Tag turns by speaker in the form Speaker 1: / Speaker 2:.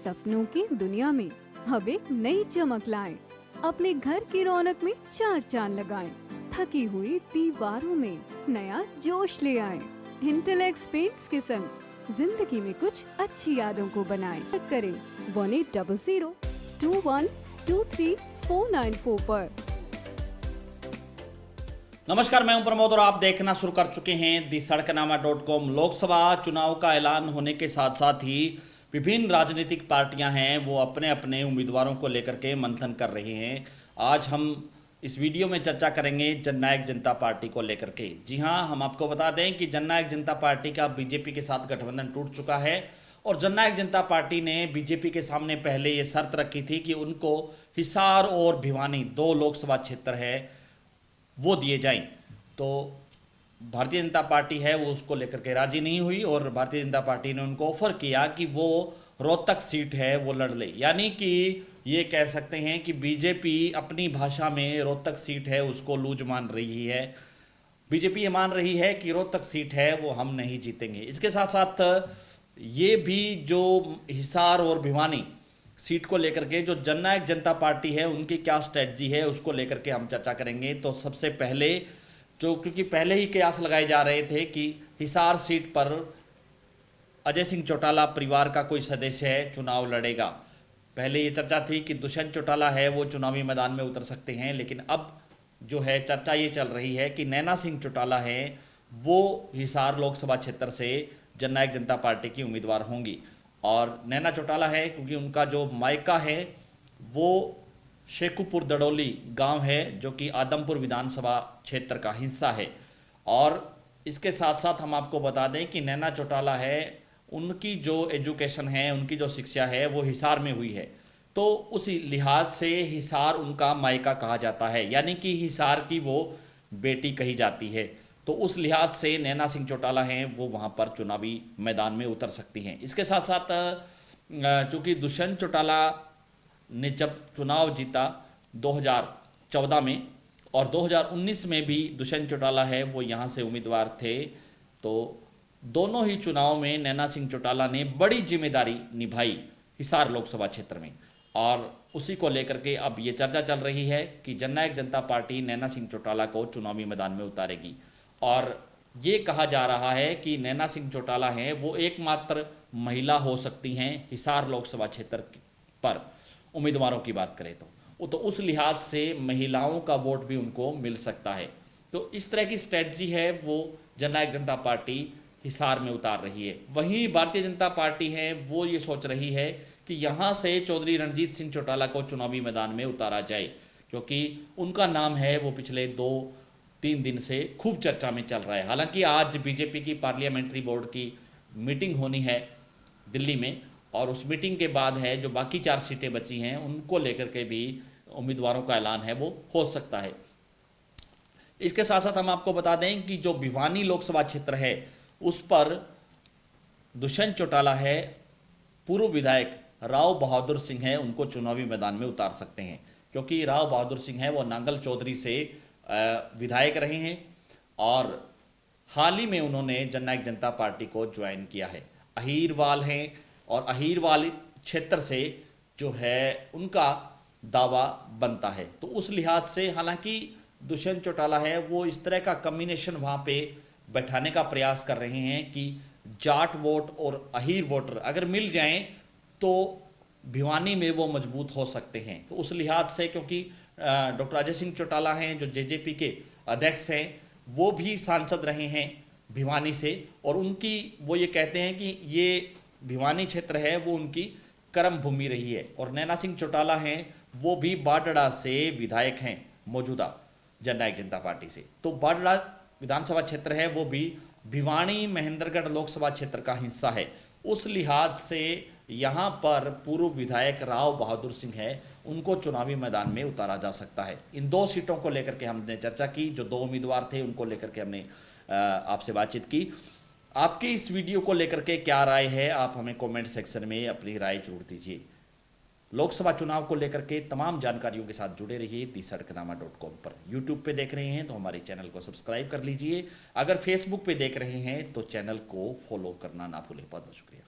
Speaker 1: सपनों की दुनिया में अब एक नई चमक लाएं। अपने घर की रौनक में चार चांद लगाएं। थकी हुई दीवारों में नया जोश ले आएं। इंटेलेक्स पेंट्स के संग जिंदगी में कुछ अच्छी यादों को बनाएं। करें 180021239494 पर।
Speaker 2: नमस्कार, मैं हूं प्रमोद और आप देखना शुरू कर चुके हैं दी सड़कनामा.com। लोकसभा चुनाव का ऐलान होने के साथ साथ ही विभिन्न राजनीतिक पार्टियां हैं वो अपने अपने उम्मीदवारों को लेकर के मंथन कर रही हैं। आज हम इस वीडियो में चर्चा करेंगे जननायक जनता पार्टी को लेकर के। जी हां, हम आपको बता दें कि जननायक जनता पार्टी का बीजेपी के साथ गठबंधन टूट चुका है और जननायक जनता पार्टी ने बीजेपी के सामने पहले ये शर्त रखी थी कि उनको हिसार और भिवानी 2 लोकसभा क्षेत्र है वो दिए जाएं। तो भारतीय जनता पार्टी है वो उसको लेकर के राजी नहीं हुई और भारतीय जनता पार्टी ने उनको ऑफर किया कि वो रोहतक सीट है वो लड़ ले। यानी कि ये कह सकते हैं कि बीजेपी अपनी भाषा में रोहतक सीट है उसको लूज मान रही है। बीजेपी ये मान रही है कि रोहतक सीट है वो हम नहीं जीतेंगे। इसके साथ साथ ये भी जो हिसार और भिवानी सीट को लेकर के जो जननायक जनता पार्टी है उनकी क्या स्ट्रेटजी है उसको लेकर के हम चर्चा करेंगे। तो सबसे पहले जो, क्योंकि पहले ही कयास लगाए जा रहे थे कि हिसार सीट पर अजय सिंह चौटाला परिवार का कोई सदस्य है चुनाव लड़ेगा। पहले ये चर्चा थी कि दुष्यंत चौटाला है वो चुनावी मैदान में उतर सकते हैं, लेकिन अब जो है चर्चा ये चल रही है कि नैना सिंह चौटाला है वो हिसार लोकसभा क्षेत्र से जननायक जनता पार्टी की उम्मीदवार होंगी। और नैना चौटाला है क्योंकि उनका जो मायका है वो शेखुपुर दड़ोली गांव है जो कि आदमपुर विधानसभा क्षेत्र का हिस्सा है। और इसके साथ साथ हम आपको बता दें कि नैना चौटाला है उनकी जो एजुकेशन है उनकी जो शिक्षा है वो हिसार में हुई है, तो उसी लिहाज से हिसार उनका मायका कहा जाता है, यानी कि हिसार की वो बेटी कही जाती है। तो उस लिहाज से नैना सिंह चौटाला हैं वो वहाँ पर चुनावी मैदान में उतर सकती हैं। इसके साथ साथ चूँकि दुष्यंत चौटाला ने जब चुनाव जीता 2014 में और 2019 में भी दुष्यंत चौटाला है वो यहाँ से उम्मीदवार थे, तो दोनों ही चुनाव में नैना सिंह चौटाला ने बड़ी जिम्मेदारी निभाई हिसार लोकसभा क्षेत्र में। और उसी को लेकर के अब ये चर्चा चल रही है कि जननायक जनता पार्टी नैना सिंह चौटाला को चुनावी मैदान में उतारेगी। और ये कहा जा रहा है कि नैना सिंह चौटाला हैं वो एकमात्र महिला हो सकती हैं हिसार लोकसभा क्षेत्र पर, उम्मीदवारों की बात करें तो उस लिहाज से महिलाओं का वोट भी उनको मिल सकता है। तो इस तरह की स्ट्रेटजी है वो जननायक जनता पार्टी हिसार में उतार रही है। वहीं भारतीय जनता पार्टी है वो ये सोच रही है कि यहाँ से चौधरी रणजीत सिंह चौटाला को चुनावी मैदान में उतारा जाए, क्योंकि उनका नाम है वो पिछले 2-3 दिन से खूब चर्चा में चल रहा है। हालांकि आज बीजेपी की पार्लियामेंट्री बोर्ड की मीटिंग होनी है दिल्ली में और उस मीटिंग के बाद है जो बाकी 4 सीटें बची हैं उनको लेकर के भी उम्मीदवारों का ऐलान है वो हो सकता है। इसके साथ साथ हम आपको बता दें कि जो भिवानी लोकसभा क्षेत्र है उस पर दुष्यंत चौटाला है पूर्व विधायक राव बहादुर सिंह है उनको चुनावी मैदान में उतार सकते हैं, क्योंकि राव बहादुर सिंह है वो नांगल चौधरी से विधायक रहे हैं और हाल ही में उन्होंने जननायक जनता पार्टी को ज्वाइन किया है। अहीरवाल हैं और अहीरवाल क्षेत्र से जो है उनका दावा बनता है। तो उस लिहाज से हालांकि दुष्यंत चौटाला है वो इस तरह का कॉम्बिनेशन वहाँ पे बैठाने का प्रयास कर रहे हैं कि जाट वोट और अहीर वोटर अगर मिल जाएं तो भिवानी में वो मजबूत हो सकते हैं। तो उस लिहाज से क्योंकि डॉक्टर अजय सिंह चौटाला हैं जो जेजेपी के अध्यक्ष हैं वो भी सांसद रहे हैं भिवानी से, और उनकी वो ये कहते हैं कि ये भिवानी क्षेत्र है वो उनकी कर्म भूमि रही है। और नैना सिंह चौटाला हैं वो भी बाडड़ा से विधायक हैं मौजूदा जननायक जनता पार्टी से, तो बाडड़ा विधानसभा क्षेत्र है वो भी भिवानी महेंद्रगढ़ लोकसभा क्षेत्र का हिस्सा है। उस लिहाज से यहाँ पर पूर्व विधायक राव बहादुर सिंह है उनको चुनावी मैदान में उतारा जा सकता है। इन 2 सीटों को लेकर के हमने चर्चा की, जो 2 उम्मीदवार थे उनको लेकर के हमने आपसे बातचीत की। आपकी इस वीडियो को लेकर के क्या राय है आप हमें कमेंट सेक्शन में अपनी राय जरूर दीजिए। लोकसभा चुनाव को लेकर के तमाम जानकारियों के साथ जुड़े रहिए दी सड़कनामा.com पर। यूट्यूब पे देख रहे हैं तो हमारे चैनल को सब्सक्राइब कर लीजिए। अगर फेसबुक पे देख रहे हैं तो चैनल को फॉलो करना ना भूलें। बहुत बहुत शुक्रिया।